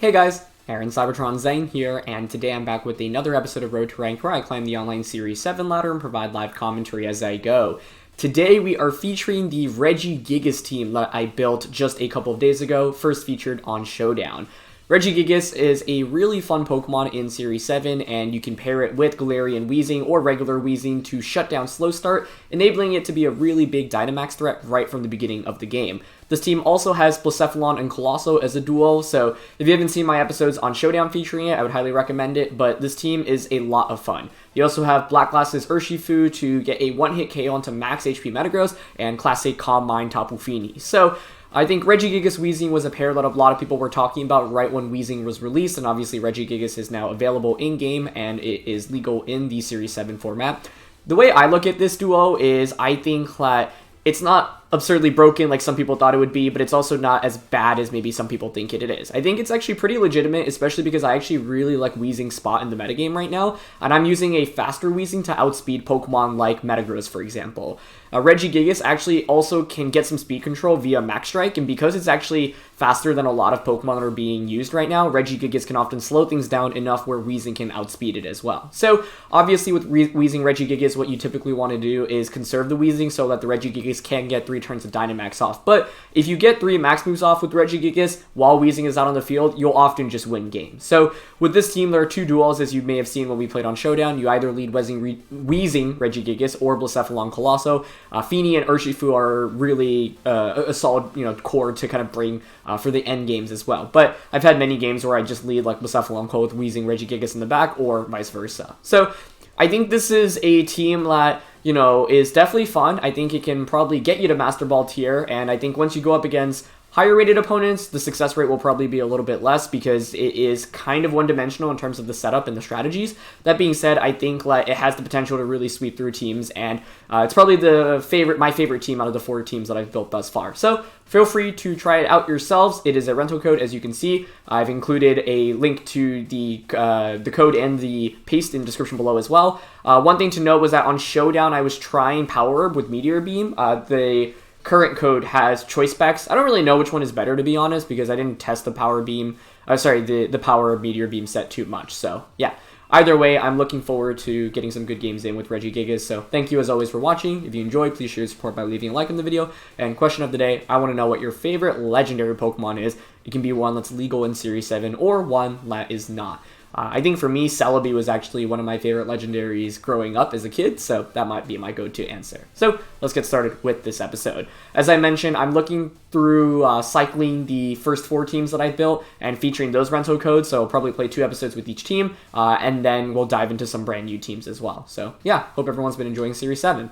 Hey guys, Aaron Cybertron Zane here, and today I'm back with another episode of Road to Rank where I climb the online Series 7 ladder and provide live commentary as I go. Today we are featuring the Regigigas team that I built just a couple of days ago, first featured on Showdown. Regigigas is a really fun Pokemon in Series 7, and you can pair it with Galarian Weezing or regular Weezing to shut down Slow Start, enabling it to be a really big Dynamax threat right from the beginning of the game. This team also has Blacephalon and Colossal as a duo, so if you haven't seen my episodes on Showdown featuring it, I would highly recommend it, but this team is a lot of fun. You also have Black Glass's Urshifu to get a one-hit KO onto max HP Metagross, and Classic Calm Mind Tapu Fini. So, I think Regigigas Weezing was a pair that a lot of people were talking about right when Weezing was released, and obviously Regigigas is now available in-game, and it is legal in the Series 7 format. The way I look at this duo is I think that it's not absurdly broken like some people thought it would be, but it's also not as bad as maybe some people think it is. I think it's actually pretty legitimate, especially because I actually really like Weezing's spot in the metagame right now, and I'm using a faster Weezing to outspeed Pokemon like Metagross, for example. Regigigas actually also can get some speed control via Max Strike, and because it's actually faster than a lot of Pokemon that are being used right now, Regigigas can often slow things down enough where Weezing can outspeed it as well. So, obviously with Weezing Regigigas, what you typically want to do is conserve the Weezing so that the Regigigas can get 3 turns of Dynamax off. But if you get 3 max moves off with Regigigas while Weezing is out on the field, you'll often just win games. So, with this team, there are 2 duels, as you may have seen when we played on Showdown. You either lead Weezing Regigigas or Blacephalon Colossal. Fini and Urshifu are really a solid, core to kind of bring for the end games as well. But I've had many games where I just lead like Blacephalon with Weezing Regigigas in the back, or vice versa. So I think this is a team that, is definitely fun. I think it can probably get you to Master Ball tier, and I think once you go up against higher rated opponents, the success rate will probably be a little bit less because it is kind of one-dimensional in terms of the setup and the strategies. That being said, I think it has the potential to really sweep through teams, and it's probably my favorite team out of the 4 teams that I've built thus far. So feel free to try it out yourselves. It is a rental code, as you can see. I've included a link to the code and the paste in the description below as well. One thing to note was that on Showdown, I was trying Power Herb with Meteor Beam. The current code has choice specs. I don't really know which one is better, to be honest, because I didn't test the Power Beam, the Power of Meteor Beam set too much. So yeah, either way, I'm looking forward to getting some good games in with Regigigas. So thank you as always for watching. If you enjoyed, please show your support by leaving a like on the video. And question of the day, I want to know what your favorite legendary Pokemon is. It can be one that's legal in Series 7 or one that is not. I think for me, Celebi was actually one of my favorite legendaries growing up as a kid, so that might be my go-to answer. So let's get started with this episode. As I mentioned, I'm looking through cycling the first 4 teams that I built and featuring those rental codes, so I'll probably play 2 episodes with each team, and then we'll dive into some brand new teams as well. So yeah, hope everyone's been enjoying Series 7.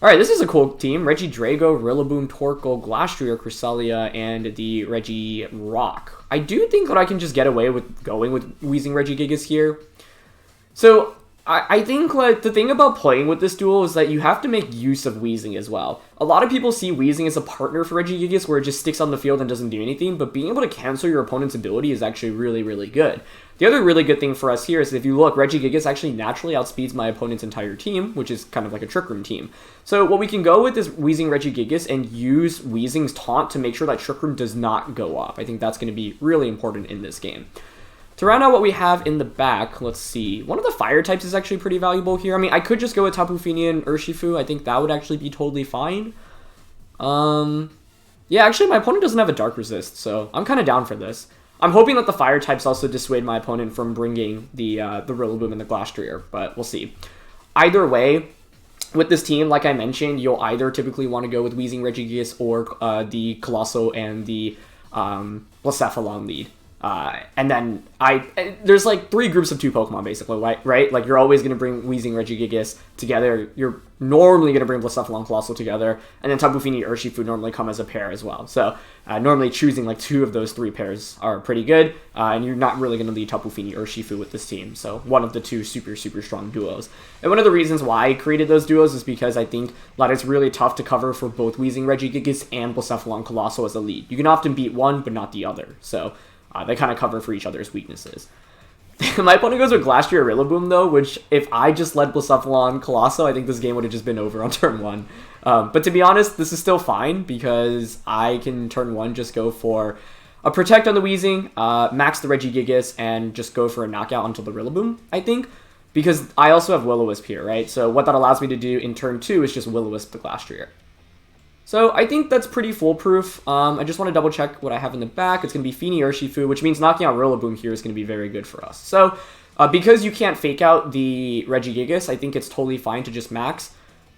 Alright, this is a cool team. Regidrago, Rillaboom, Torkoal, Glastrier, Cresselia, and the Regirock. I do think that I can just get away with going with Weezing Regigigas here. So, I think the thing about playing with this duel is that you have to make use of Weezing as well. A lot of people see Weezing as a partner for Regigigas where it just sticks on the field and doesn't do anything, but being able to cancel your opponent's ability is actually really, really good. The other really good thing for us here is if you look, Regigigas actually naturally outspeeds my opponent's entire team, which is kind of like a Trick Room team. So what we can go with is Weezing Regigigas and use Weezing's taunt to make sure that Trick Room does not go off. I think that's going to be really important in this game. To round out what we have in the back, let's see. One of the fire types is actually pretty valuable here. I mean, I could just go with Tapu Fini and Urshifu. I think that would actually be totally fine. Yeah, actually, my opponent doesn't have a Dark Resist, so I'm kind of down for this. I'm hoping that the fire types also dissuade my opponent from bringing the Rillaboom and the Glastrier, but we'll see. Either way, with this team, like I mentioned, you'll either typically want to go with Weezing Regigigas or the Colossal and the Blacephalon lead. And then there's like 3 groups of 2 Pokemon basically, right? Like you're always going to bring Weezing Regigigas together. You're normally going to bring Blacephalon Colossal together, and then Tapu Fini Urshifu normally come as a pair as well. So normally choosing like 2 of those 3 pairs are pretty good, and you're not really going to lead Tapu Fini Urshifu with this team. So one of the 2 super, super strong duos. And one of the reasons why I created those duos is because I think that it's really tough to cover for both Weezing Regigigas and Blacephalon Colossal as a lead. You can often beat one, but not the other. So they kind of cover for each other's weaknesses. My opponent goes with Glastrier Rillaboom, though, which, if I just led Blacephalon Colossal, I think this game would have just been over on turn 1. But to be honest, this is still fine, because I can turn 1 just go for Protect on the Weezing, max the Regigigas, and just go for a knockout onto the Rillaboom, I think. Because I also have Will-O-Wisp here, right? So what that allows me to do in turn 2 is just Will-O-Wisp the Glastrier. So I think that's pretty foolproof. I just want to double check what I have in the back. It's going to be Fini Urshifu, which means knocking out Rillaboom here is going to be very good for us. So because you can't fake out the Regigigas, I think it's totally fine to just max.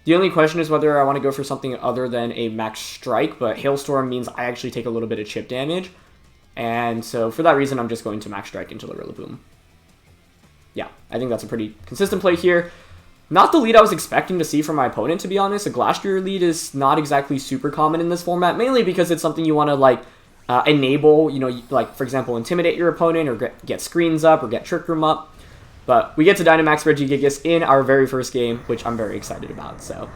The only question is whether I want to go for something other than a max strike, but Hailstorm means I actually take a little bit of chip damage. And so for that reason, I'm just going to max strike into the Rillaboom. Yeah, I think that's a pretty consistent play here. Not the lead I was expecting to see from my opponent, to be honest. A Glastrier lead is not exactly super common in this format, mainly because it's something you want to, like, enable, you know, like, for example, intimidate your opponent or get screens up or get Trick Room up. But we get to Dynamax Regigigas in our very first game, which I'm very excited about. So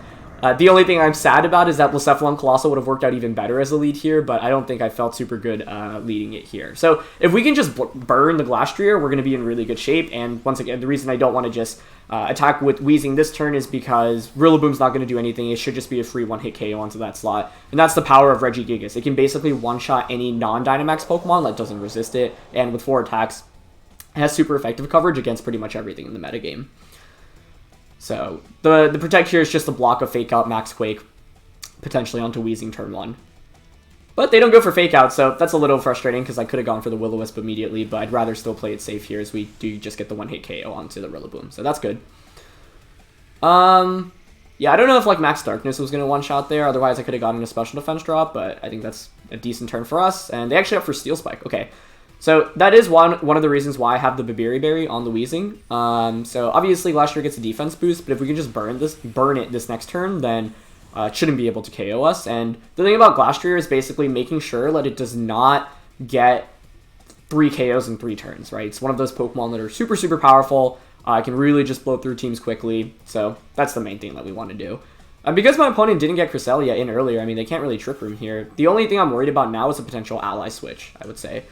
the only thing I'm sad about is that Blacephalon Colossal would have worked out even better as a lead here, but I don't think I felt super good leading it here. So if we can just burn the Glastrier, we're going to be in really good shape. And once again, the reason I don't want to just attack with Weezing this turn is because Rillaboom's not going to do anything. It should just be a free one-hit KO onto that slot. And that's the power of Regigigas. It can basically one-shot any non-Dynamax Pokemon that doesn't resist it. And with 4 attacks, it has super effective coverage against pretty much everything in the metagame. So the Protect here is just a block of Fake Out, Max Quake, potentially onto Weezing turn 1. But they don't go for Fake Out, so that's a little frustrating because I could have gone for the Will-O-Wisp immediately, but I'd rather still play it safe here as we do just get the one-hit KO onto the Rillaboom. So that's good. Yeah, I don't know if like Max Darkness was going to one-shot there, otherwise I could have gotten a Special Defense drop, but I think that's a decent turn for us. And they actually up for Steel Spike. Okay. So that is one of the reasons why I have the Berry on the Weezing. So obviously Glastrier gets a defense boost, but if we can just burn it this next turn, then it shouldn't be able to KO us. And the thing about Glastrier is basically making sure that it does not get 3 KOs in 3 turns, right? It's one of those Pokemon that are super, super powerful. Can really just blow through teams quickly. So that's the main thing that we want to do. Because my opponent didn't get Cresselia in earlier, I mean, they can't really Trick Room here. The only thing I'm worried about now is a potential ally switch, I would say.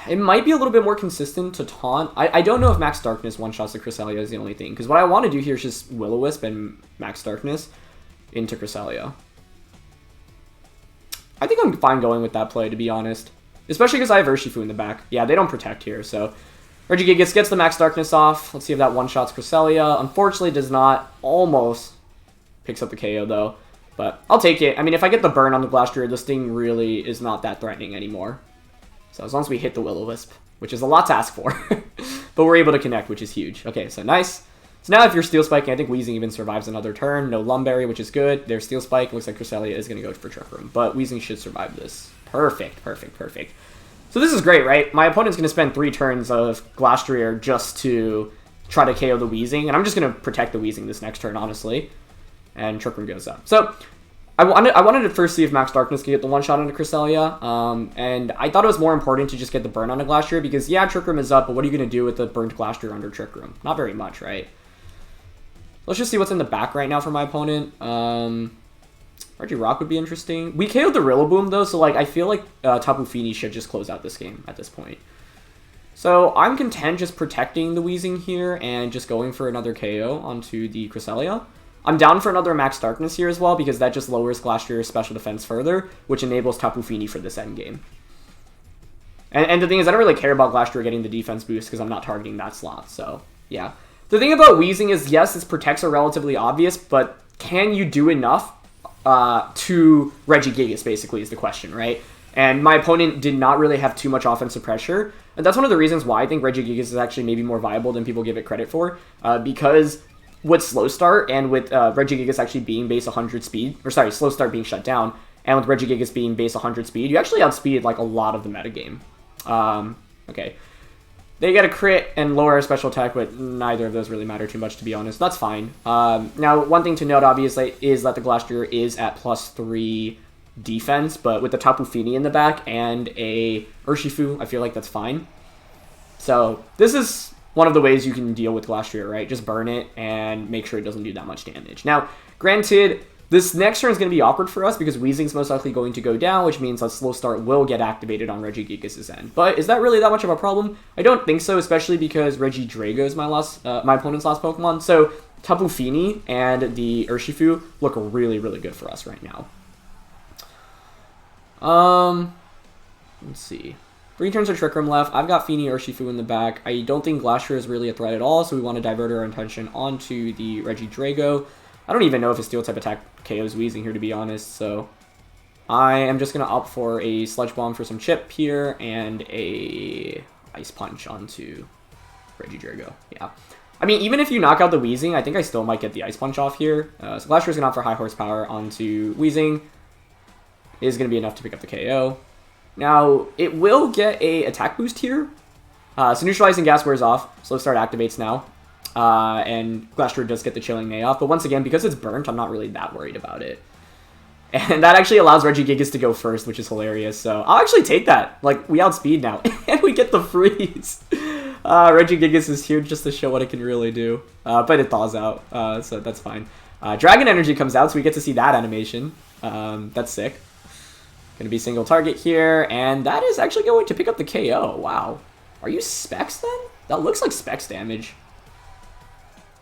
It might be a little bit more consistent to taunt. I don't know if Max Darkness one-shots the Cresselia is the only thing. Because what I want to do here is just Will-O-Wisp and Max Darkness into Cresselia. I think I'm fine going with that play, to be honest. Especially because I have Urshifu in the back. Yeah, they don't protect here, so... Regigigas gets the Max Darkness off. Let's see if that one-shots Cresselia. Unfortunately, does not. Almost picks up the KO, though. But I'll take it. I mean, if I get the burn on the Glastrier, this thing really is not that threatening anymore. So as long as we hit the Will-O-Wisp, which is a lot to ask for. But we're able to connect, which is huge. Okay, so nice. So now if you're Steel Spiking, I think Weezing even survives another turn. No Lumberry, which is good. There's Steel Spike. Looks like Cresselia is going to go for Trick Room. But Weezing should survive this. Perfect, perfect, perfect. So this is great, right? My opponent's going to spend 3 turns of Glastrier just to try to KO the Weezing. And I'm just going to protect the Weezing this next turn, honestly. And Trick Room goes up. So I wanted to first see if Max Darkness could get the one-shot into Cresselia. And I thought it was more important to just get the burn on a Glastrier because, yeah, Trick Room is up, but what are you going to do with the burnt Glastrier under Trick Room? Not very much, right? Let's just see what's in the back right now for my opponent. Regirock would be interesting. We KO'd the Rillaboom, though, so like I feel like Tapu Fini should just close out this game at this point. So I'm content just protecting the Weezing here and just going for another KO onto the Cresselia. I'm down for another Max Darkness here as well because that just lowers Glastrier's special defense further, which enables Tapu Fini for this endgame. And the thing is, I don't really care about Glastrier getting the defense boost because I'm not targeting that slot, so yeah. The thing about Weezing is, yes, its protects are relatively obvious, but can you do enough to Regigigas, basically, is the question, right? And my opponent did not really have too much offensive pressure. And that's one of the reasons why I think Regigigas is actually maybe more viable than people give it credit for. Because with Slow Start and with Regigigas actually being base 100 speed, or sorry, Slow Start being shut down, and with Regigigas being base 100 speed, you actually outspeed like a lot of the metagame. Okay. They get a crit and lower our special attack, but neither of those really matter too much, to be honest. That's fine. Now, one thing to note, obviously, is that the Glastrier is at +3 defense, but with the Tapu Fini in the back and a Urshifu, I feel like that's fine. So, this is one of the ways you can deal with Glastrier, right? Just burn it and make sure it doesn't do that much damage. Now, granted, this next turn is going to be awkward for us because Weezing's most likely going to go down, which means that Slow Start will get activated on Regigigas' end. But is that really that much of a problem? I don't think so, especially because Regidrago is my opponent's last Pokemon. So Tapu Fini and the Urshifu look really, really good for us right now. Let's see. 3 turns of Trick Room left. I've got Fini Urshifu in the back. I don't think Glastrier is really a threat at all, so we want to divert our attention onto the Regidrago. I don't even know if a Steel-type attack KOs Weezing here, to be honest, so I am just going to opt for a Sludge Bomb for some chip here and a Ice Punch onto Regidrago. Yeah. I mean, even if you knock out the Weezing, I think I still might get the Ice Punch off here. So Glastrier is going to opt for high horsepower onto Weezing. Is going to be enough to pick up the KO. Now, it will get a attack boost here. So Neutralizing Gas wears off. Slow Start activates now. And Glastrier does get the Chilling Knee off. But once again, because it's burnt, I'm not really that worried about it. And that actually allows Regigigas to go first, which is hilarious. So I'll actually take that. Like, we outspeed now. And we get the freeze. Regigigas is here just to show what it can really do. But it thaws out. So that's fine. Dragon Energy comes out, so we get to see that animation. That's sick. Going to be single target here, and that is actually going to pick up the KO. Wow. Are you Specs then? That looks like Specs damage.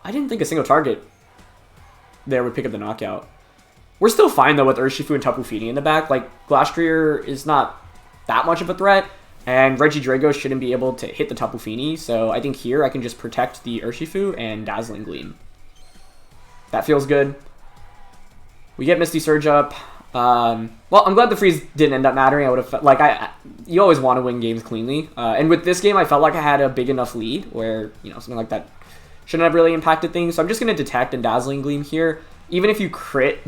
I didn't think a single target there would pick up the knockout. We're still fine, though, with Urshifu and Tapu Fini in the back. Like, Glastrier is not that much of a threat, and Regidrago shouldn't be able to hit the Tapu Fini, so I think here I can just protect the Urshifu and Dazzling Gleam. That feels good. We get Misty Surge up. Well, I'm glad the freeze didn't end up mattering. I would have like you always want to win games cleanly, and with this game, I felt like I had a big enough lead where something like that shouldn't have really impacted things. So I'm just gonna detect and Dazzling Gleam here. Even if you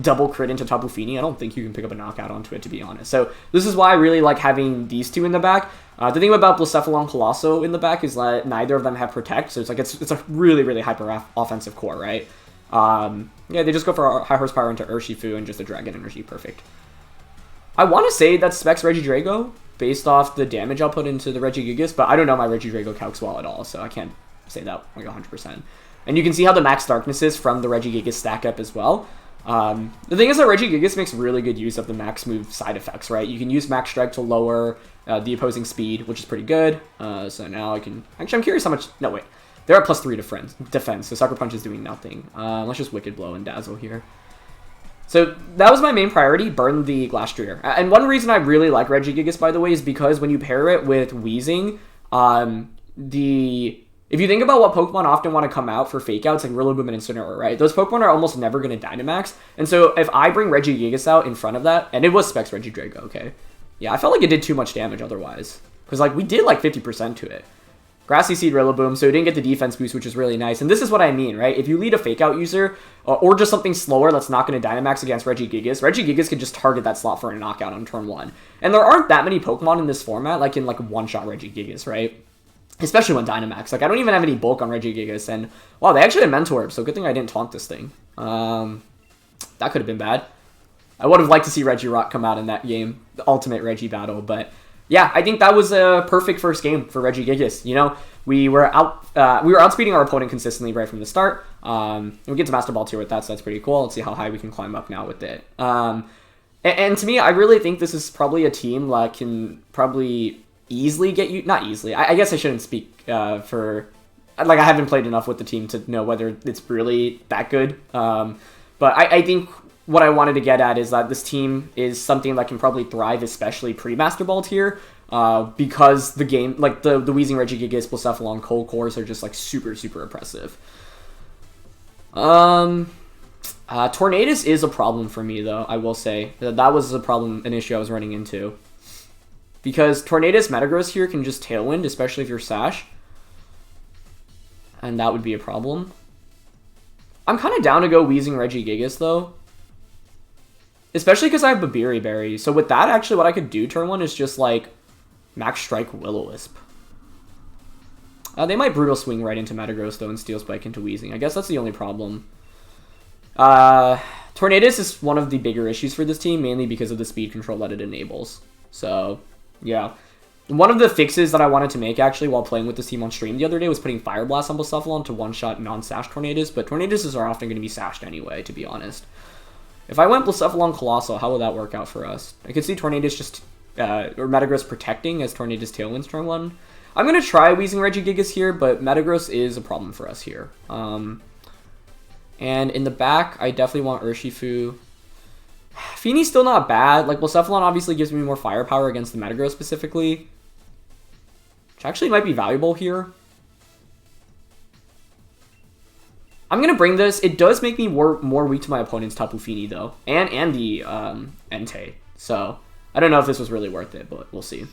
double crit into Tapu Fini, I don't think you can pick up a knockout onto it, to be honest. So this is why I really like having these two in the back. The thing about Blacephalon Colosso in the back is that neither of them have Protect, so it's like it's a really hyper offensive core, right? Yeah, they just go for high horsepower into Urshifu and just a Dragon Energy. Perfect. I want to say that's Specs Regidrago based off the damage I'll put into the Regigigas, but I don't know my Regidrago calcs well at all, so I can't say that like 100%. And you can see how the Max Darkness is from the Regigigas stack up as well. The thing is that Regigigas makes really good use of the Max move side effects, right? You can use Max Strike to lower the opposing speed, which is pretty good. So now I can... Actually, I'm curious how much... No, wait. They're at +3 defense, so Sucker Punch is doing nothing. Let's just Wicked Blow and Dazzle here. So that was my main priority, burn the Glastrier. And one reason I really like Regigigas, by the way, is because when you pair it with Weezing, if you think about what Pokemon often want to come out for Fake Outs, like Rillaboom and Incineroar, right? Those Pokemon are almost never going to Dynamax. And so if I bring Regigigas out in front of that, and it was Specs Regidrago, okay? Yeah, I felt like it did too much damage otherwise. Because like we did like 50% to it. Grassy Seed Rillaboom, so it didn't get the defense boost, which is really nice. And this is what I mean, right? If you lead a Fake Out user, or just something slower that's not going to Dynamax against Regigigas can just target that slot for a knockout on turn 1. And there aren't that many Pokemon in this format, like in like one-shot Regigigas, right? Especially when Dynamax. Like, I don't even have any bulk on Regigigas, and wow, they actually had Mentor, so good thing I didn't taunt this thing. That could have been bad. I would have liked to see Regirock come out in that game, the ultimate Regi battle, but yeah, I think that was a perfect first game for Regigigas. You know, we were outspeeding our opponent consistently right from the start. We get to Master Ball tier with that, so that's pretty cool. Let's see how high we can climb up now with it. And to me, I really think this is probably a team that can probably easily get you... Not easily. I guess I shouldn't speak for... Like, I haven't played enough with the team to know whether it's really that good. But I think what I wanted to get at is that this team is something that can probably thrive, especially pre-Master Ball tier, because the game, like the Weezing Regigigas, Blacephalon, Cold Cores are just like super oppressive. Tornadus is a problem for me, though, I will say. That was an issue I was running into. Because Tornadus Metagross here can just Tailwind, especially if you're Sash. And that would be a problem. I'm kind of down to go Weezing Regigigas, though. Especially because I have Babiri Berry. So with that, actually, what I could do turn 1 is just, like, Max Strike Will-O-Wisp. They might Brutal Swing right into Metagross, though, and Steel Spike into Weezing. I guess that's the only problem. Tornadus is one of the bigger issues for this team, mainly because of the speed control that it enables. So, yeah. One of the fixes that I wanted to make, actually, while playing with this team on stream the other day was putting Fire Blast on Blacephalon to one-shot non-sash Tornadus, but Tornaduses are often going to be sashed anyway, to be honest. If I went Blacephalon Colossal, how would that work out for us? I could see Tornadus just, or Metagross protecting as Tornadus Tailwinds turn 1. I'm going to try Weezing Regigigas here, but Metagross is a problem for us here. And in the back, I definitely want Urshifu. Fini's still not bad. Like, Blacephalon obviously gives me more firepower against the Metagross specifically. Which actually might be valuable here. I'm going to bring this. It does make me more weak to my opponent's Tapu Fini, though. And the Entei. So, I don't know if this was really worth it, but we'll see.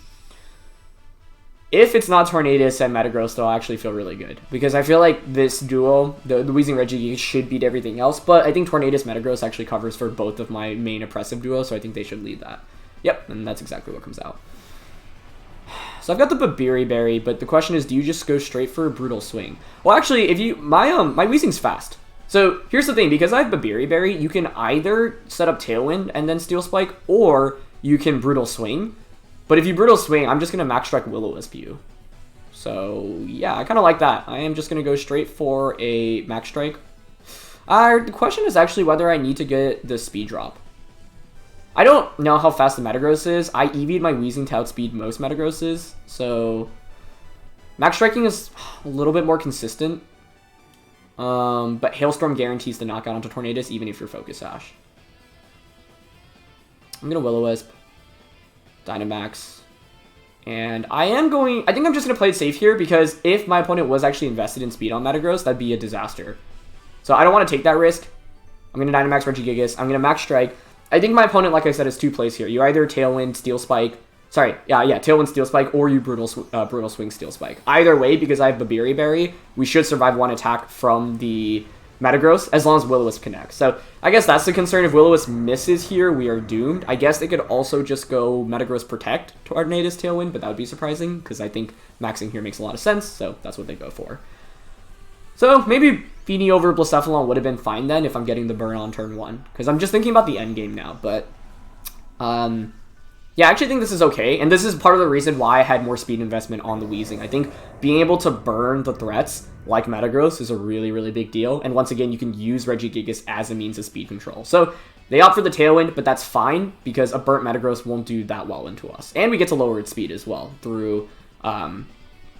If it's not Tornadus and Metagross, though, I actually feel really good. Because I feel like this duo, the Weezing Regigigas, should beat everything else. But I think Tornadus Metagross actually covers for both of my main oppressive duos, so I think they should lead that. Yep, and that's exactly what comes out. So I've got the Babiri Berry, but the question is, do you just go straight for a Brutal Swing? Well, actually, if you my Weezing's fast. So here's the thing, because I have Babiri Berry, you can either set up Tailwind and then Steel Spike, or you can Brutal Swing. But if you Brutal Swing, I'm just going to Max Strike Will-O-Wisp you. So yeah, I kind of like that. I am just going to go straight for a Max Strike. The question is actually whether I need to get the Speed Drop. I don't know how fast the Metagross is. I EV'd my Weezing to outspeed most Metagrosses, so Max Striking is a little bit more consistent. But Hailstorm guarantees the knockout onto Tornadus, even if you're Focus Sash. I'm going to Will-O-Wisp, Dynamax, and I think I'm just going to play it safe here, because if my opponent was actually invested in speed on Metagross, that'd be a disaster. So I don't want to take that risk. I'm going to Dynamax Regigigas. I'm going to Max Strike. I think my opponent, like I said, has two plays here. You either Tailwind, Steel Spike. Sorry, yeah, Tailwind, Steel Spike, or you Brutal Swing, Steel Spike. Either way, because I have Babiri Berry, we should survive one attack from the Metagross, as long as Will-O-Wisp connects. So I guess that's the concern. If Will-O-Wisp misses here, we are doomed. I guess they could also just go Metagross Protect, Tornadus Tailwind, but that would be surprising, because I think maxing here makes a lot of sense, so that's what they go for. So maybe Fini over Blacephalon would have been fine then if I'm getting the burn on turn 1. Because I'm just thinking about the end game now. But, yeah, I actually think this is okay. And this is part of the reason why I had more speed investment on the Weezing. I think being able to burn the threats like Metagross is a really, really big deal. And once again, you can use Regigigas as a means of speed control. So they opt for the Tailwind, but that's fine because a burnt Metagross won't do that well into us. And we get to lower its speed as well through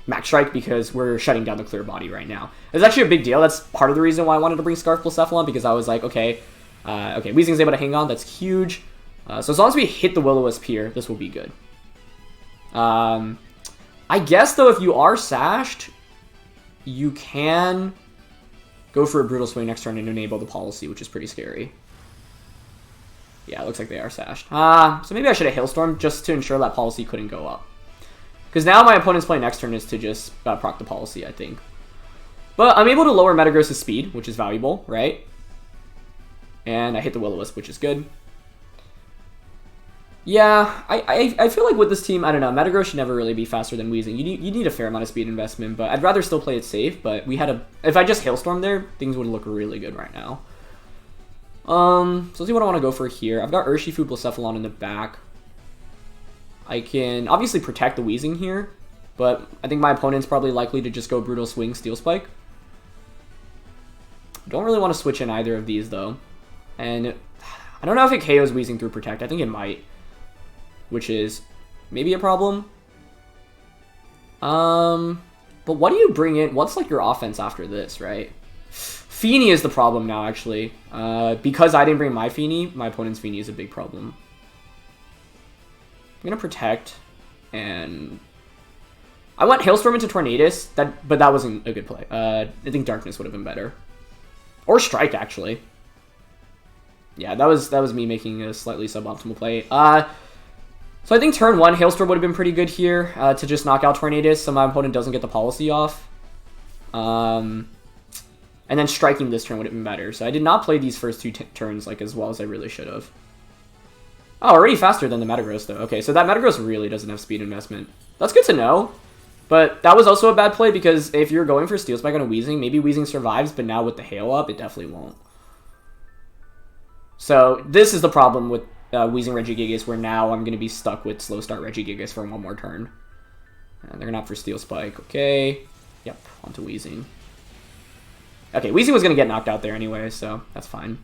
Max Strike, because we're shutting down the Clear Body right now. It's actually a big deal. That's part of the reason why I wanted to bring Scarf Blacephalon, because I was like, okay, Weezing's able to hang on. That's huge. So as long as we hit the Will-O-Wisp here, this will be good. I guess, though, if you are sashed, you can go for a Brutal Swing next turn and enable the Policy, which is pretty scary. Yeah, it looks like they are sashed. So maybe I should have Hailstorm just to ensure that Policy couldn't go up. Because now my opponent's play next turn is to just proc the Policy, I think. But I'm able to lower Metagross' speed, which is valuable, right? And I hit the Will-O-Wisp, which is good. Yeah, I feel like with this team, I don't know, Metagross should never really be faster than Weezing. You need a fair amount of speed investment, but I'd rather still play it safe. But we had if I just Hailstorm there, things would look really good right now. So let's see what I want to go for here. I've got Urshifu, Blacephalon in the back. I can obviously protect the Weezing here, but I think my opponent's probably likely to just go Brutal Swing, Steel Spike. Don't really want to switch in either of these, though. And I don't know if it KOs Weezing through Protect. I think it might, which is maybe a problem. But what do you bring in? What's like your offense after this, right? Fini is the problem now, actually. Because I didn't bring my Fini, my opponent's Fini is a big problem. I'm going to Protect, and I went Hailstorm into Tornadus, but that wasn't a good play. I think Darkness would have been better. Or Strike, actually. Yeah, that was me making a slightly suboptimal play. So I think turn 1, Hailstorm would have been pretty good here to just knock out Tornadus so my opponent doesn't get the Policy off. And then striking this turn would have been better. So I did not play these first two turns like as well as I really should have. Oh, already faster than the Metagross, though. Okay, so that Metagross really doesn't have speed investment. That's good to know. But that was also a bad play, because if you're going for Steel Spike on a Weezing, maybe Weezing survives, but now with the Hail up, it definitely won't. So this is the problem with Weezing Regigigas, where now I'm going to be stuck with Slow Start Regigigas for one more turn. And they're going to opt for Steel Spike. Okay. Yep, onto Weezing. Okay, Weezing was going to get knocked out there anyway, so that's fine.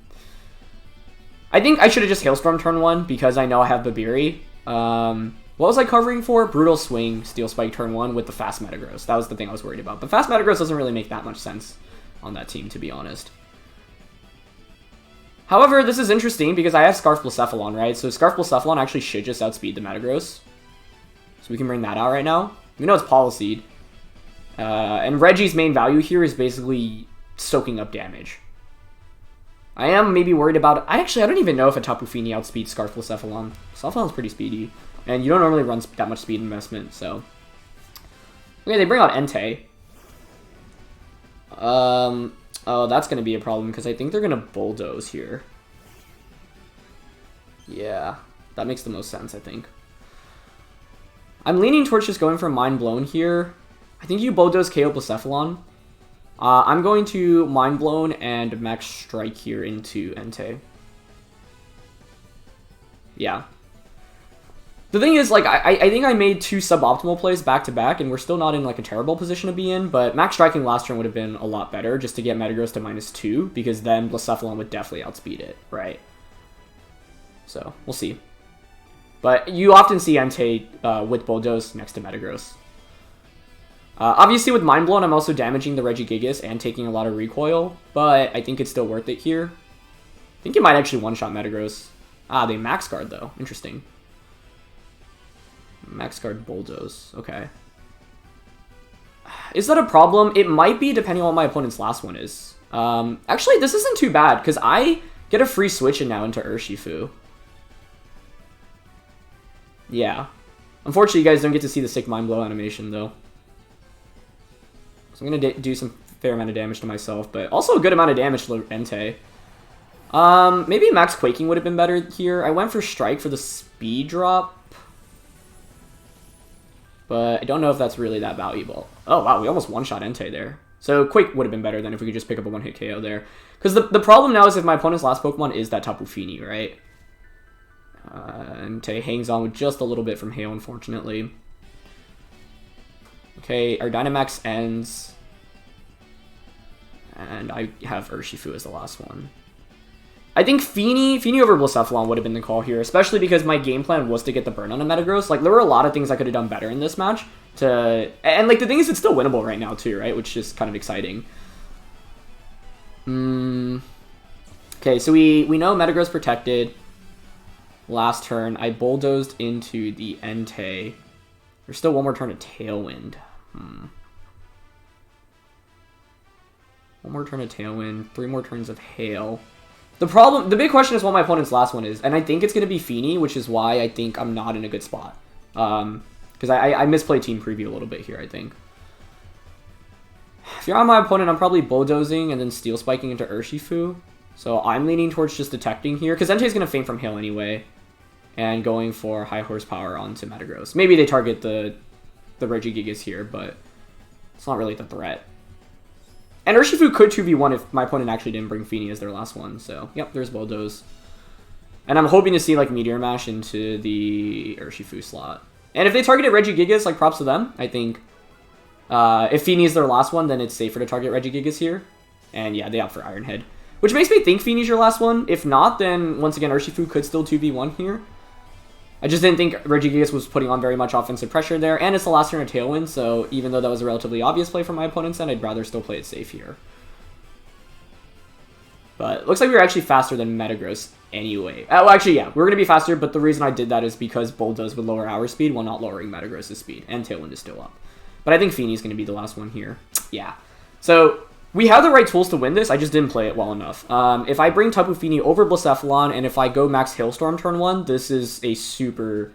I think I should have just Hailstorm turn 1 because I know I have Babiri. What was I covering for? Brutal Swing, Steel Spike turn 1 with the fast Metagross. That was the thing I was worried about. But fast Metagross doesn't really make that much sense on that team, to be honest. However, this is interesting because I have Scarf Blacephalon, right? So Scarf Blacephalon actually should just outspeed the Metagross. So we can bring that out right now. We know it's Poliseed. And Regi's main value here is basically soaking up damage. I am maybe worried about... I don't even know if a Tapu Fini outspeeds Scarf Blacephalon. Blacephalon's pretty speedy. And you don't normally run that much speed investment, so... Okay, they bring out Entei. Oh, that's going to be a problem, because I think they're going to Bulldoze here. Yeah, that makes the most sense, I think. I'm leaning towards just going for Mind Blown here. I think you Bulldoze KO Blacephalon. I'm going to Mind Blown and Max Strike here into Entei. Yeah. The thing is, like, I think I made 2 suboptimal plays back-to-back, and we're still not in, like, a terrible position to be in, but Max Striking last turn would have been a lot better, just to get Metagross to -2, because then Blacephalon would definitely outspeed it, right? So, we'll see. But you often see Entei with Bulldoze next to Metagross. Obviously, with Mind Blown, I'm also damaging the Regigigas and taking a lot of recoil, but I think it's still worth it here. I think it might actually one-shot Metagross. Ah, they Max Guard, though. Interesting. Max Guard Bulldoze. Okay. Is that a problem? It might be, depending on what my opponent's last one is. Actually, this isn't too bad, because I get a free switch in now into Urshifu. Yeah. Unfortunately, you guys don't get to see the sick Mind Blow animation, though. So I'm going to do some fair amount of damage to myself, but also a good amount of damage to Entei. Maybe Max Quaking would have been better here. I went for Strike for the speed drop. But I don't know if that's really that valuable. Oh, wow, we almost one-shot Entei there. So Quake would have been better than if we could just pick up a one-hit KO there. Because the problem now is if my opponent's last Pokemon is that Tapu Fini, right? Entei hangs on with just a little bit from Hail, unfortunately. Okay, our Dynamax ends. And I have Urshifu as the last one. I think Fini over Blacephalon would have been the call here, especially because my game plan was to get the burn on a Metagross. Like, there were a lot of things I could have done better in this match. And, like, the thing is, it's still winnable right now, too, right? Which is kind of exciting. Okay, so we know Metagross protected. Last turn, I bulldozed into the Entei. There's still one more turn of Tailwind. One more turn of Tailwind, 3 more turns of Hail. The big question is what my opponent's last one is, and I think it's going to be Fini, which is why I think I'm not in a good spot. Because I misplayed team preview a little bit here, I think. If you're on my opponent, I'm probably bulldozing and then steel spiking into Urshifu. So I'm leaning towards just detecting here, because Entei's going to faint from Hail anyway, and going for high horsepower onto Metagross. Maybe they target the Regigigas here, but it's not really the threat. And Urshifu could 2v1 if my opponent actually didn't bring Fini as their last one. So, yep, there's Bulldoze. And I'm hoping to see, like, Meteor Mash into the Urshifu slot. And if they targeted Regigigas, like, props to them. I think if Fini is their last one, then it's safer to target Regigigas here. And, yeah, they opt for Iron Head. Which makes me think Fini's your last one. If not, then, once again, Urshifu could still 2v1 here. I just didn't think Regigigas was putting on very much offensive pressure there, and it's the last turn of Tailwind, so even though that was a relatively obvious play from my opponent's end, I'd rather still play it safe here. But it looks like we were actually faster than Metagross anyway. Well, actually, yeah, we're going to be faster, but the reason I did that is because Bulldoze would lower our speed while not lowering Metagross' speed, and Tailwind is still up. But I think Fini's going to be the last one here. Yeah. So we have the right tools to win this, I just didn't play it well enough. If I bring Tapu Fini over Blacephalon, and if I go Max Hailstorm turn 1, this is a super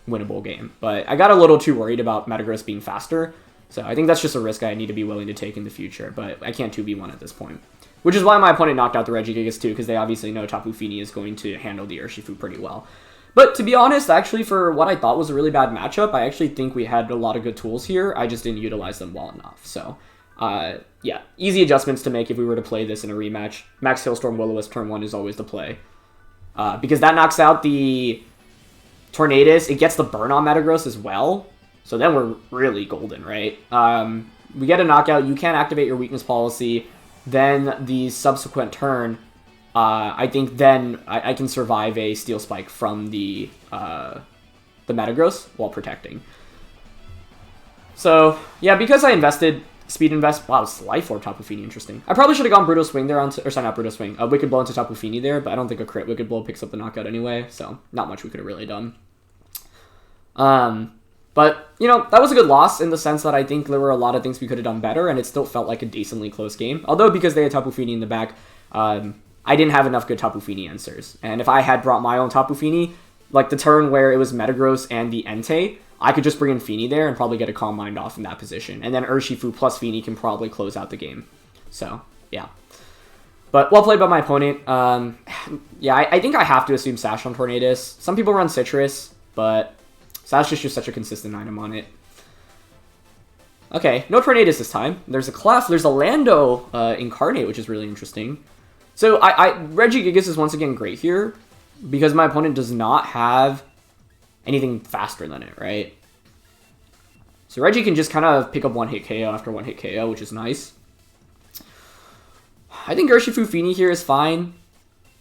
winnable game. But I got a little too worried about Metagross being faster, so I think that's just a risk I need to be willing to take in the future, but I can't 2v1 at this point. Which is why my opponent knocked out the Regigigas too, because they obviously know Tapu Fini is going to handle the Urshifu pretty well. But to be honest, actually, for what I thought was a really bad matchup, I actually think we had a lot of good tools here, I just didn't utilize them well enough, so... yeah, easy adjustments to make if we were to play this in a rematch. Max Hailstorm Will-O-Wisp turn 1 is always the play. Because that knocks out the Tornadus. It gets the burn on Metagross as well. So then we're really golden, right? We get a knockout. You can't activate your weakness policy. Then the subsequent turn, I think then I can survive a Steel Spike from the Metagross while protecting. So, yeah, because I invested Speed invest. Wow, it's Life Orb Tapu Fini. Interesting. I probably should have gone Brutal Swing there onto, or sorry, not Brutal Swing. Wicked Blow into Tapu Fini there, but I don't think a crit Wicked Blow picks up the knockout anyway, so not much we could have really done. But, you know, that was a good loss in the sense that I think there were a lot of things we could have done better, and it still felt like a decently close game. Although, because they had Tapu Fini in the back, I didn't have enough good Tapu Fini answers. And if I had brought my own Tapu Fini, like the turn where it was Metagross and the Entei, I could just bring in Fini there and probably get a Calm Mind off in that position. And then Urshifu plus Fini can probably close out the game. So, yeah. But well played by my opponent. Yeah, I think I have to assume Sash on Tornadus. Some people run Citrus, but Sash is just such a consistent item on it. Okay, no Tornadus this time. There's a Clef. There's a Lando Incarnate, which is really interesting. So Regigigas is once again great here because my opponent does not have anything faster than it, right? So Reggie can just kind of pick up one-hit KO after one-hit KO, which is nice. I think Urshifu Fini here is fine.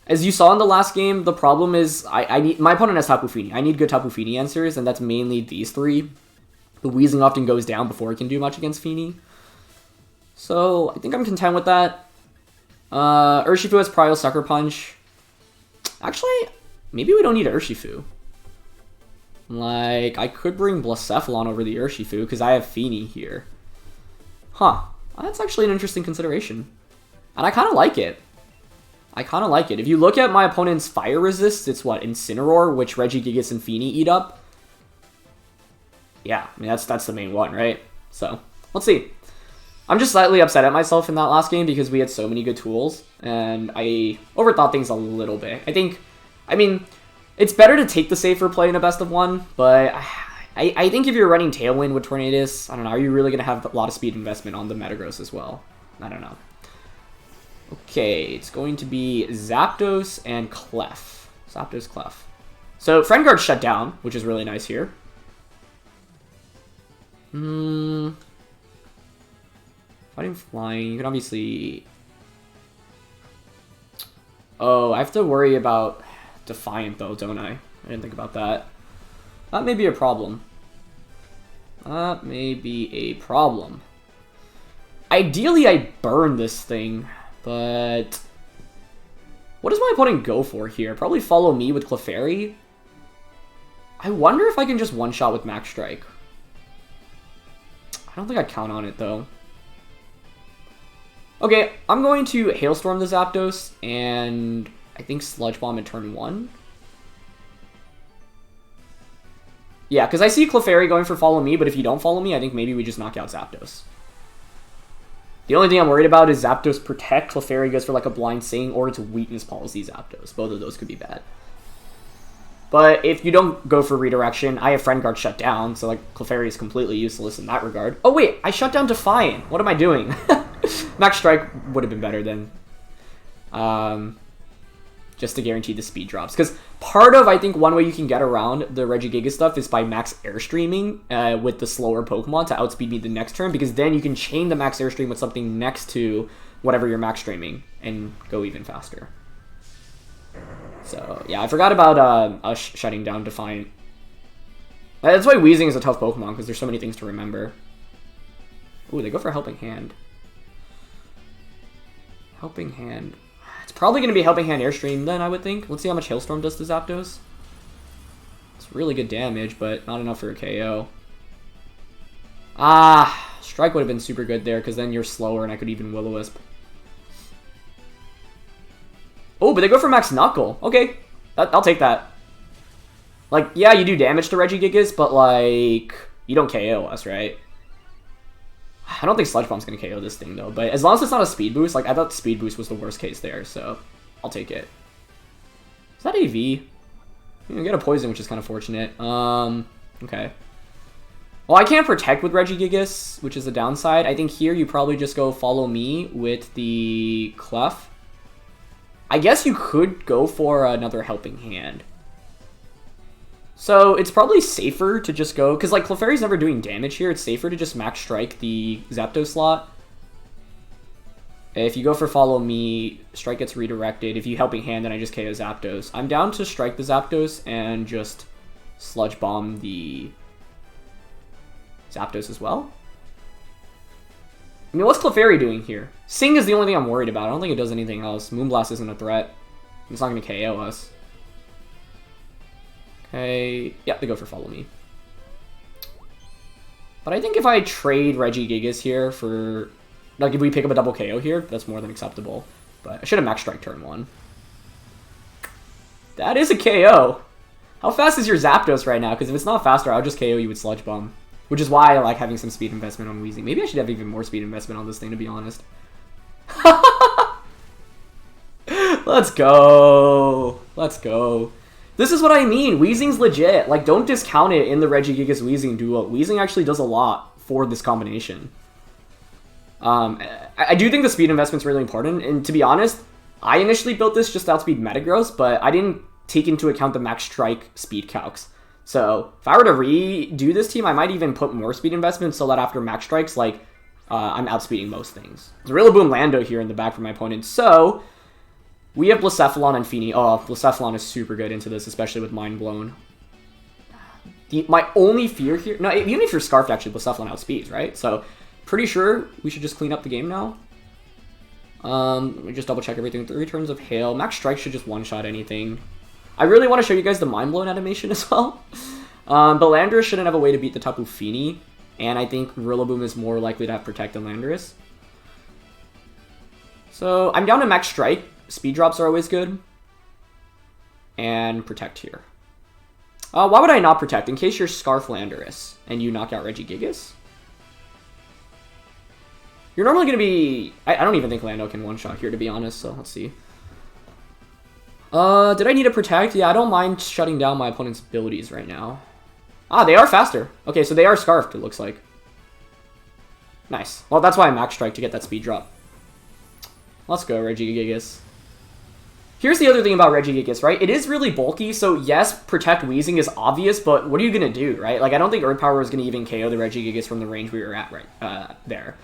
As you saw in the last game, the problem is my opponent has Tapu Fini. I need good Tapu Fini answers, and that's mainly these three. The Weezing often goes down before it can do much against Fini. So I think I'm content with that. Urshifu has Prio Sucker Punch. Actually, maybe we don't need Urshifu. Like, I could bring Blacephalon over the Urshifu because I have Fini here. Huh. That's actually an interesting consideration. And I kind of like it. I kind of like it. If you look at my opponent's fire resist, it's what? Incineroar, which Regigigas and Fini eat up. Yeah, I mean, that's the main one, right? So, let's see. I'm just slightly upset at myself in that last game because we had so many good tools. And I overthought things a little bit. I mean, it's better to take the safer play in a best of one, but I think if you're running Tailwind with Tornadus, I don't know, are you really going to have a lot of speed investment on the Metagross as well? I don't know. Okay, it's going to be Zapdos and Clef. Zapdos, Clef. So, Friend Guard shut down, which is really nice here. Fighting Flying, you can obviously... Oh, I have to worry about Defiant though, don't I? I didn't think about that. That may be a problem. That may be a problem. Ideally, I burn this thing, but... What does my opponent go for here? Probably follow me with Clefairy? I wonder if I can just one-shot with Max Strike. I don't think I'd count on it, though. Okay, I'm going to Hailstorm the Zapdos, and I think Sludge Bomb in turn 1. Yeah, because I see Clefairy going for Follow Me, but if you don't follow me, I think maybe we just knock out Zapdos. The only thing I'm worried about is Zapdos Protect, Clefairy goes for like a Blind Sing, or it's Weakness Policy Zapdos. Both of those could be bad. But if you don't go for Redirection, I have Friend Guard shut down, so like Clefairy is completely useless in that regard. Oh wait, I shut down Defiant. What am I doing? Max Strike would have been better then. Just to guarantee the speed drops. Because part of, I think, one way you can get around the Regigigas stuff is by max Airstreaming with the slower Pokemon to outspeed me the next turn, because then you can chain the max Airstream with something next to whatever you're max streaming and go even faster. So, yeah, I forgot about us shutting down Defiant. That's why Weezing is a tough Pokemon, because there's so many things to remember. Ooh, they go for Helping Hand. Helping Hand. It's probably going to be Helping Hand Airstream then, I would think. Let's see how much Hailstorm does to Zapdos. It's really good damage, but not enough for a KO. Ah, Strike would have been super good there, because then you're slower and I could even Will-O-Wisp. Oh, but they go for Max Knuckle. Okay, I'll take that. Like, yeah, you do damage to Regigigas, but, like, you don't KO us, right? I don't think Sludge Bomb's going to KO this thing, though. But as long as it's not a Speed Boost, like, I thought Speed Boost was the worst case there, so I'll take it. Is that AV? You get a Poison, which is kind of fortunate. Okay. Well, I can't Protect with Regigigas, which is the downside. I think here you probably just go Follow Me with the Clef. I guess you could go for another Helping Hand. So it's probably safer to just go, because like Clefairy's never doing damage here, it's safer to just Max Strike the Zapdos slot. If you go for Follow Me, Strike gets redirected. If you Helping Hand, then I just KO Zapdos. I'm down to Strike the Zapdos and just Sludge Bomb the Zapdos as well. I mean, what's Clefairy doing here? Sing is the only thing I'm worried about. I don't think it does anything else. Moonblast isn't a threat. It's not going to KO us. Okay. Yeah, they go for Follow Me. But I think if I trade Regigigas here for... Like, if we pick up a double KO here, that's more than acceptable. But I should have Max Strike turn 1. That is a KO. How fast is your Zapdos right now? Because if it's not faster, I'll just KO you with Sludge Bomb. Which is why I like having some speed investment on Weezing. Maybe I should have even more speed investment on this thing, to be honest. Let's go. Let's go. This is what I mean. Weezing's legit. Like, don't discount it in the Regigigas Weezing duo. Weezing actually does a lot for this combination. I do think the speed investment's really important. And to be honest, I initially built this just to outspeed Metagross, but I didn't take into account the Max Strike speed calcs. So if I were to redo this team, I might even put more speed investment so that after Max Strikes, like, I'm outspeeding most things. There's Rillaboom Lando here in the back for my opponent. So we have Blacephalon and Fini. Oh, Blacephalon is super good into this, especially with Mind Blown. My only fear here... No, even if you're Scarfed, actually, Blacephalon outspeeds, right? So pretty sure we should just clean up the game now. Let me just double check everything. 3 turns of Hail. Max Strike should just one-shot anything. I really want to show you guys the Mind Blown animation as well. But Landorus shouldn't have a way to beat the Tapu Fini. And I think Rillaboom is more likely to have Protect than Landorus. So I'm down to Max Strike. Speed drops are always good. And Protect here. Why would I not Protect? In case you're Scarf Landorus and you knock out Regigigas. You're normally going to be... I don't even think Lando can one-shot here, to be honest. So let's see. Did I need to Protect? Yeah, I don't mind shutting down my opponent's abilities right now. Ah, they are faster. Okay, so they are Scarfed, it looks like. Nice. Well, that's why I Max Strike, to get that speed drop. Let's go, Regigigas. Here's the other thing about Regigigas, right? It is really bulky, so yes, Protect Weezing is obvious, but what are you going to do, right? Like, I don't think Earth Power is going to even KO the Regigigas from the range we were at right there.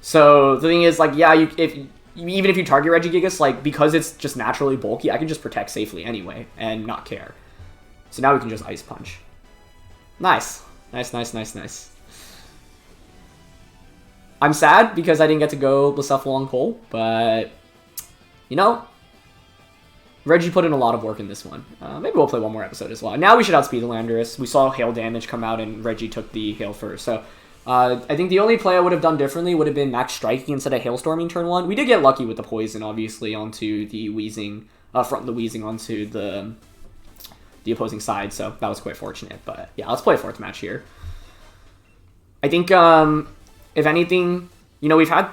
So the thing is, like, yeah, even if you target Regigigas, like, because it's just naturally bulky, I can just Protect safely anyway and not care. So now we can just Ice Punch. Nice. Nice, nice, nice, nice. I'm sad because I didn't get to go Blacephalon Cole, but, you know, Reggie put in a lot of work in this one. Maybe we'll play one more episode as well. Now we should outspeed the Landorus. We saw Hail damage come out and Reggie took the Hail first. So I think the only play I would have done differently would have been Max Striking instead of Hailstorming turn 1. We did get lucky with the Poison, obviously, onto the Weezing, from the Weezing onto the opposing side, so that was quite fortunate. But yeah, let's play a 4th match here. I think, if anything, you know, we've had...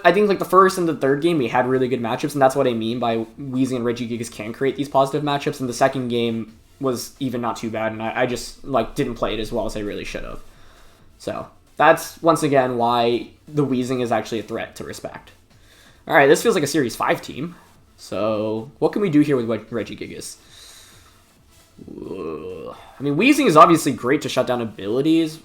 I think, like, the first and the third game, we had really good matchups, and that's what I mean by Weezing and Regigigas can create these positive matchups, and the second game was even not too bad, and I just, like, didn't play it as well as I really should have. So that's, once again, why the Weezing is actually a threat to respect. Alright, this feels like a Series 5 team. So what can we do here with Regigigas? I mean, Weezing is obviously great to shut down abilities.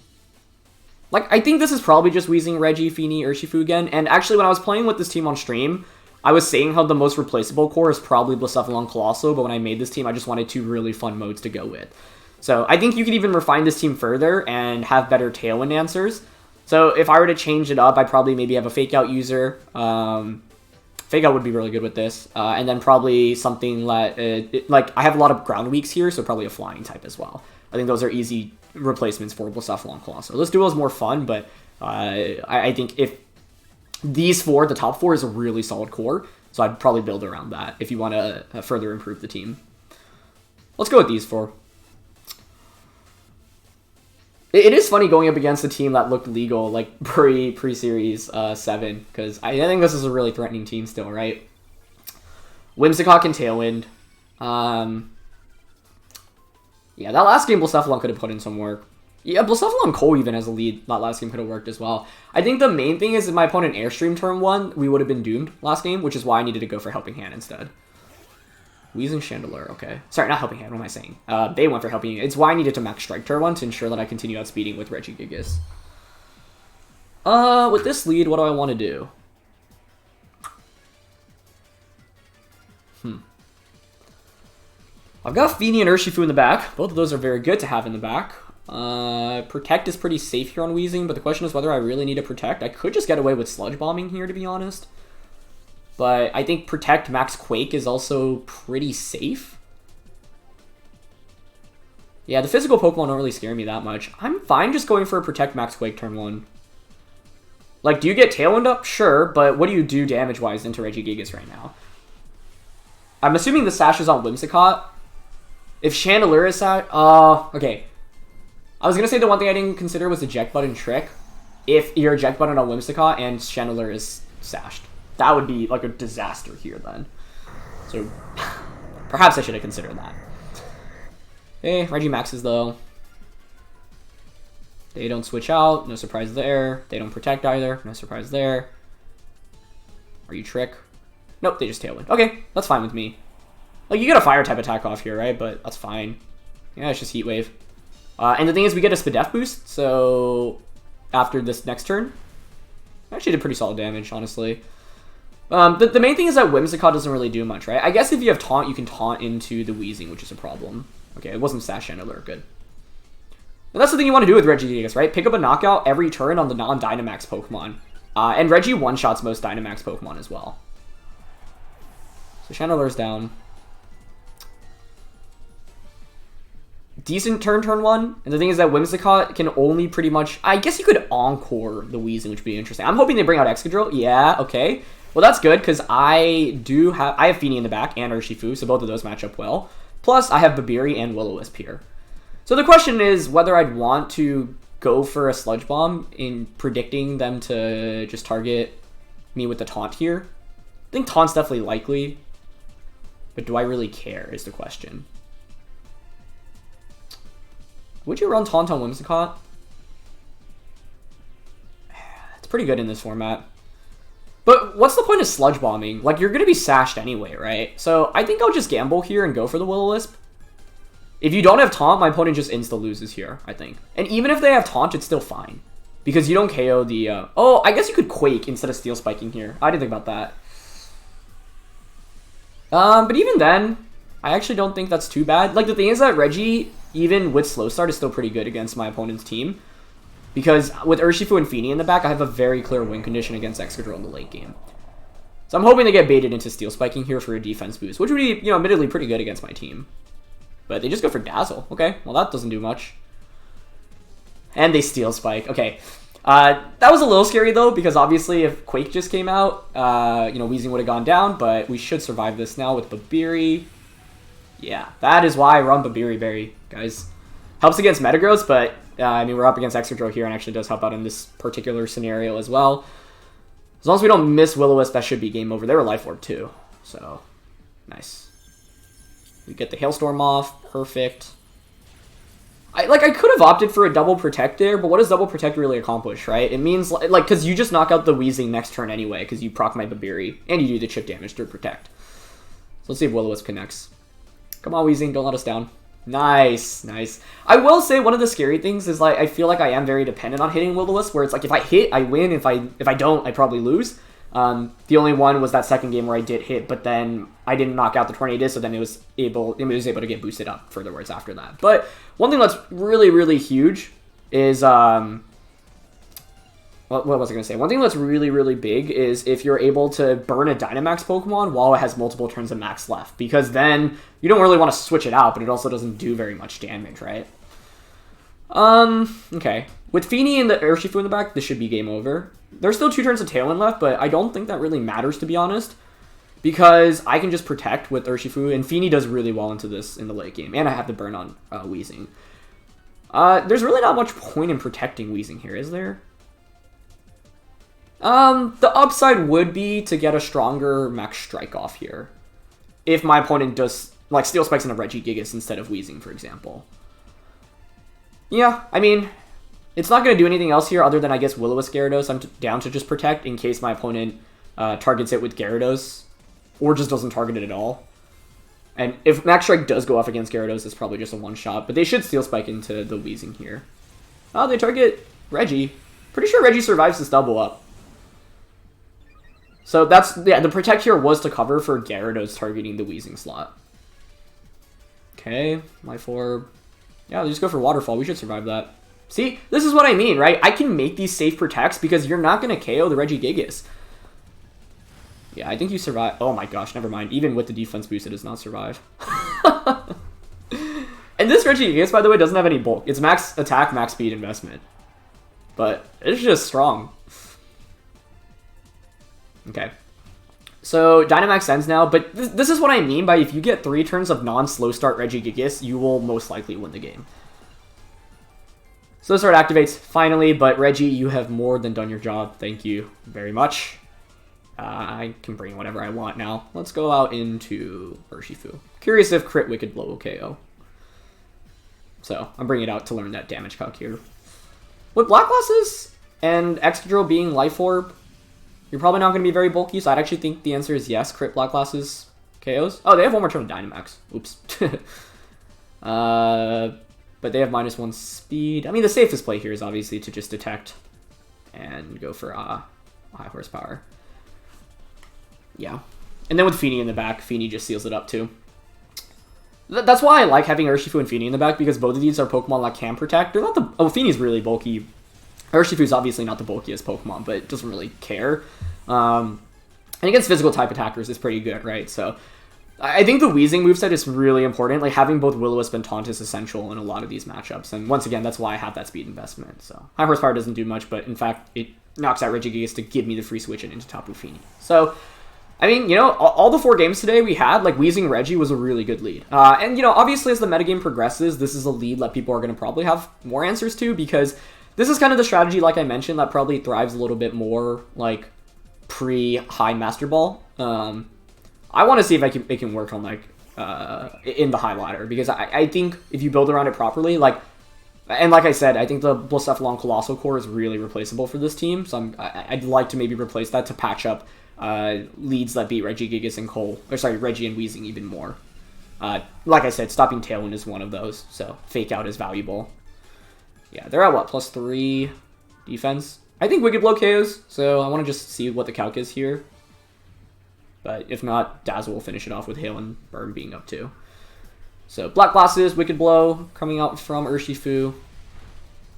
Like, I think this is probably just Weezing, Reggie, Fini, Urshifu again. And actually, when I was playing with this team on stream, I was saying how the most replaceable core is probably Blacephalon Colossal, but when I made this team, I just wanted 2 really fun modes to go with. So I think you could even refine this team further and have better Tailwind answers. So if I were to change it up, I'd probably maybe have a Fake Out user. Fake Out would be really good with this. And then probably something like I have a lot of ground weaks here, so probably a Flying type as well. I think those are easy replacements for Blacephalon Colossal. This duo is more fun, but I think if these 4, the top 4 is a really solid core, so I'd probably build around that if you want to further improve the team. Let's go with these 4. It is funny going up against a team that looked legal, like pre-Series 7, because I think this is a really threatening team still, right? Whimsicott can Tailwind. Yeah, that last game Blacephalon could have put in some work. Yeah, Blacephalon Cole even has a lead. That last game could have worked as well. I think the main thing is if my opponent Airstream turn 1, we would have been doomed last game, which is why I needed to go for Helping Hand instead. Weezing Chandelure, okay. Sorry, not Helping Hand, what am I saying? They went for Helping Hand. It's why I needed to Max Strike turn 1 to ensure that I continue outspeeding with Regigigas. With this lead, what do I want to do? I've got Fini and Urshifu in the back. Both of those are very good to have in the back. Protect is pretty safe here on Weezing, but the question is whether I really need to Protect. I could just get away with Sludge Bombing here, to be honest. But I think Protect Max Quake is also pretty safe. Yeah, the physical Pokemon don't really scare me that much. I'm fine just going for a Protect Max Quake turn 1. Like, do you get Tailwind up? Sure, but what do you do damage-wise into Regigigas right now? I'm assuming the Sash is on Whimsicott. If Chandelure is Sash... okay. I was going to say the one thing I didn't consider was Eject Button Trick. If your Eject Button on Whimsicott and Chandelure is Sashed. That would be, like, a disaster here, then. So, perhaps I should have considered that. Okay, Regimaxes, though. They don't switch out. No surprise there. They don't Protect either. No surprise there. Are you Trick? Nope, they just Tailwind. Okay, that's fine with me. Like, you get a Fire-type attack off here, right? But that's fine. Yeah, it's just Heat Wave. And the thing is, we get a Spadef boost, so after this next turn, I actually did pretty solid damage, honestly. The main thing is that Whimsicott doesn't really do much, right? I guess if you have Taunt, you can Taunt into the Weezing, which is a problem. Okay, it wasn't Sash Chandelure, good. And that's the thing you want to do with Regigigas, right? Pick up a Knockout every turn on the non-Dynamax Pokemon. And Regi one-shots most Dynamax Pokemon as well. So Chandelure's down. Decent turn 1. And the thing is that Whimsicott can only pretty much... I guess you could Encore the Weezing, which would be interesting. I'm hoping they bring out Excadrill. Yeah, okay. Well, that's good, because I have Fini in the back and Urshifu, so both of those match up well. Plus, I have Babiri and Will-O-Wisp here. So the question is whether I'd want to go for a Sludge Bomb in predicting them to just target me with the Taunt here. I think Taunt's definitely likely, but do I really care is the question. Would you run Taunt on Whimsicott? It's pretty good in this format. But what's the point of Sludge Bombing? Like, you're going to be Sashed anyway, right? So I think I'll just gamble here and go for the Will-O-Wisp. If you don't have Taunt, my opponent just insta-loses here, I think. And even if they have Taunt, it's still fine. Because you don't KO the... Oh, I guess you could Quake instead of Steel Spiking here. I didn't think about that. But even then, I actually don't think that's too bad. Like, the thing is that Regi, even with Slow Start, is still pretty good against my opponent's team. Because with Urshifu and Fini in the back, I have a very clear win condition against Excadrill in the late game. So I'm hoping to get baited into Steel Spiking here for a defense boost, which would be, you know, admittedly pretty good against my team. But they just go for Dazzle. Okay, well that doesn't do much. And they Steel Spike. Okay, that was a little scary though, because obviously if Quake just came out, you know, Weezing would have gone down, but we should survive this now with Babiri. Yeah, that is why I run Babiri Berry, guys. Helps against Metagross, but I mean, we're up against Excadrill here and actually does help out in this particular scenario as well. As long as we don't miss Will-O-Wisp, that should be game over. They were Life Orb too, so nice. We get the Hailstorm off, perfect. I could have opted for a double Protect there, but what does double Protect really accomplish, right? It means, like, because you just knock out the Weezing next turn anyway, because you proc my Babiri, and you do the chip damage through Protect. So let's see if Will-O-Wisp connects. Come on, Weezing, don't let us down. Nice, nice. I will say one of the scary things is, like, I feel like I am very dependent on hitting Will-O-Wisp, where it's like, if I hit, I win. If I don't, I probably lose. The only one was that second game where I did hit, but then I didn't knock out the Tornadus, so then it was able to get boosted up furtherwards after that. But one thing that's really, really huge is, what was I going to say? One thing that's really, really big is if you're able to burn a Dynamax Pokemon while it has multiple turns of max left, because then you don't really want to switch it out, but it also doesn't do very much damage, right? Okay. With Fini and the Urshifu in the back, this should be game over. There's still 2 turns of Tailwind left, but I don't think that really matters, to be honest, because I can just Protect with Urshifu, and Fini does really well into this in the late game, and I have to burn on Weezing. There's really not much point in protecting Weezing here, is there? The upside would be to get a stronger Max Strike off here, if my opponent does, like, Steel Spikes in a Regigigas instead of Weezing, for example. Yeah, I mean, it's not going to do anything else here other than, I guess, Will-O-Wisp Gyarados. I'm down to just Protect in case my opponent targets it with Gyarados, or just doesn't target it at all. And if Max Strike does go off against Gyarados, it's probably just a one-shot, but they should Steel Spike into the Weezing here. Oh, they target Regi. Pretty sure Regi survives this double up. So that's, yeah, the Protect here was to cover for Gyarados targeting the Weezing slot. Okay, Life Orb. Yeah, they just go for Waterfall. We should survive that. See, this is what I mean, right? I can make these safe protects because you're not going to KO the Regigigas. Yeah, I think you survive. Oh my gosh, never mind. Even with the defense boost, it does not survive. And this Regigigas, by the way, doesn't have any bulk. It's max attack, max speed investment. But it's just strong. Okay. So, Dynamax ends now, but this is what I mean by if you get 3 turns of non-slow start Regigigas, you will most likely win the game. Slow start activates, finally, but Reggie, you have more than done your job. Thank you very much. I can bring whatever I want now. Let's go out into Urshifu. Curious if Crit Wicked Blow will KO. So, I'm bringing it out to learn that damage calc here. With Black Glasses and Excadrill being Life Orb, you're probably not going to be very bulky, so I'd actually think the answer is yes, Crit Black Glasses KOs. Oh, they have one more turn of Dynamax. Oops. But they have -1 speed. I mean, the safest play here is obviously to just detect and go for high horsepower. Yeah. And then with Fini in the back, Fini just seals it up too. That's why I like having Urshifu and Fini in the back, because both of these are Pokemon that can protect. They're not the... Oh, Fini's really bulky. Urshifu's obviously not the bulkiest Pokemon, but it doesn't really care. And against physical type attackers, it's pretty good, right? So I think the Weezing moveset is really important. Like, having both Will-O-Wisp and Taunt is essential in a lot of these matchups. And once again, that's why I have that speed investment. So high horsepower doesn't do much, but in fact, it knocks out Regigigas to give me the free switch into Tapu Fini. So, I mean, you know, all the 4 games today we had, like, Weezing Regi was a really good lead. And, you know, obviously as the metagame progresses, this is a lead that people are going to probably have more answers to, because this is kind of the strategy, like I mentioned, that probably thrives a little bit more, like, pre-high Master Ball. I want to see if it can work on, like, in the high ladder, because I think if you build around it properly, like, and like I said, I think the Blacephalon Colossal Core is really replaceable for this team, so I'd like to maybe replace that to patch up leads that beat Regigigas and Reggie and Weezing even more. Like I said, stopping Tailwind is one of those, so Fake Out is valuable. Yeah, they're at what, +3 defense? I think Wicked Blow KOs, so I want to just see what the calc is here. But if not, Dazzle will finish it off with Hail and Burn being up too. So Black Glasses, Wicked Blow coming out from Urshifu.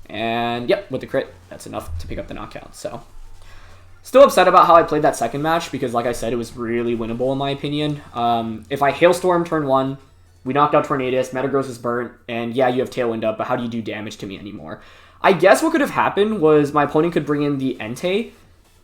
And yep, with the crit, that's enough to pick up the knockout. So still upset about how I played that second match, because like I said, it was really winnable in my opinion. If I Hailstorm turn 1, we knocked out Tornadus, Metagross is burnt, and yeah, you have Tailwind up, but how do you do damage to me anymore? I guess what could have happened was my opponent could bring in the Entei,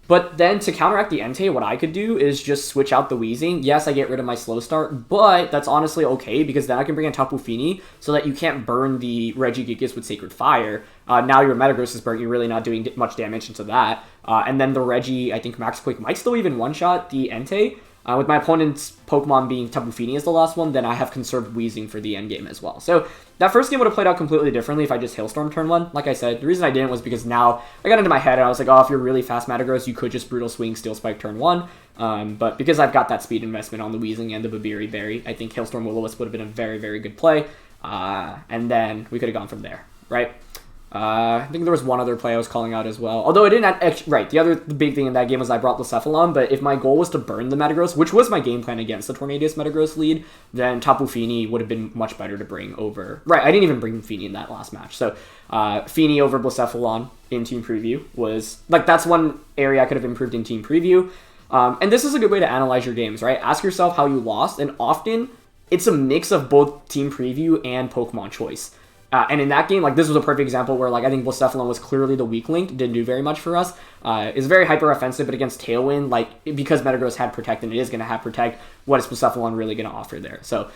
but then to counteract the Entei, what I could do is just switch out the Weezing. Yes, I get rid of my Slow Start, but that's honestly okay, because then I can bring in Tapu Fini so that you can't burn the Regigigas with Sacred Fire. Now your Metagross is burnt, you're really not doing much damage into that. And then the Regi, I think Max Quick might still even one-shot the Entei. With my opponent's Pokemon being Tapu Fini as the last one, then I have conserved Weezing for the endgame as well. So that first game would have played out completely differently if I just Hailstorm turn 1. Like I said, the reason I didn't was because now I got into my head and I was like, oh, if you're really fast Metagross, you could just Brutal Swing, Steel Spike turn 1. But because I've got that speed investment on the Weezing and the Babiri Berry, I think Hailstorm Will-O-Wisp would have been a very, very good play. And then we could have gone from there, right? I think there was one other play I was calling out as well. Although I didn't... Right, the big thing in that game was I brought Blacephalon, but if my goal was to burn the Metagross, which was my game plan against the Tornadus Metagross lead, then Tapu Fini would have been much better to bring over... Right, I didn't even bring Fini in that last match. So, Fini over Blacephalon in Team Preview was... Like, that's one area I could have improved in Team Preview. And this is a good way to analyze your games, right? Ask yourself how you lost, and often it's a mix of both Team Preview and Pokemon Choice. And in that game, like, this was a perfect example where, like, I think Blacephalon was clearly the weak link, didn't do very much for us. It's very hyper-offensive, but against Tailwind, like, because Metagross had Protect and it is going to have Protect, what is Blacephalon really going to offer there? So,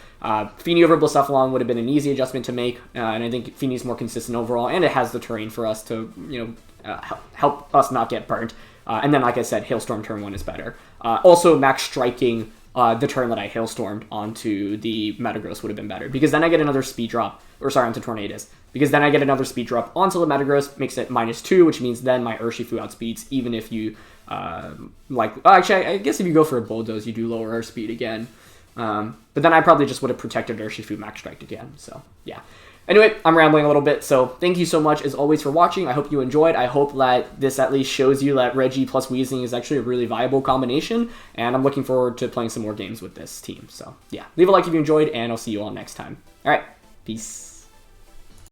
Fini over Blacephalon would have been an easy adjustment to make, and I think Fini's more consistent overall, and it has the terrain for us to, you know, help us not get burnt. And then, like I said, Hailstorm turn 1 is better. Also, max striking the turn that I Hailstormed onto the Metagross would have been better, because then I get another speed drop, onto Tornadus, because then I get another speed drop onto the Metagross, makes it -2, which means then my Urshifu outspeeds, even if you, actually, I guess if you go for a Bulldoze, you do lower our speed again, but then I probably just would have protected Urshifu max strike again, so, yeah. Anyway, I'm rambling a little bit, so thank you so much as always for watching. I hope you enjoyed. I hope that this at least shows you that Regi plus Weezing is actually a really viable combination, and I'm looking forward to playing some more games with this team. So yeah, leave a like if you enjoyed, and I'll see you all next time. All right, peace.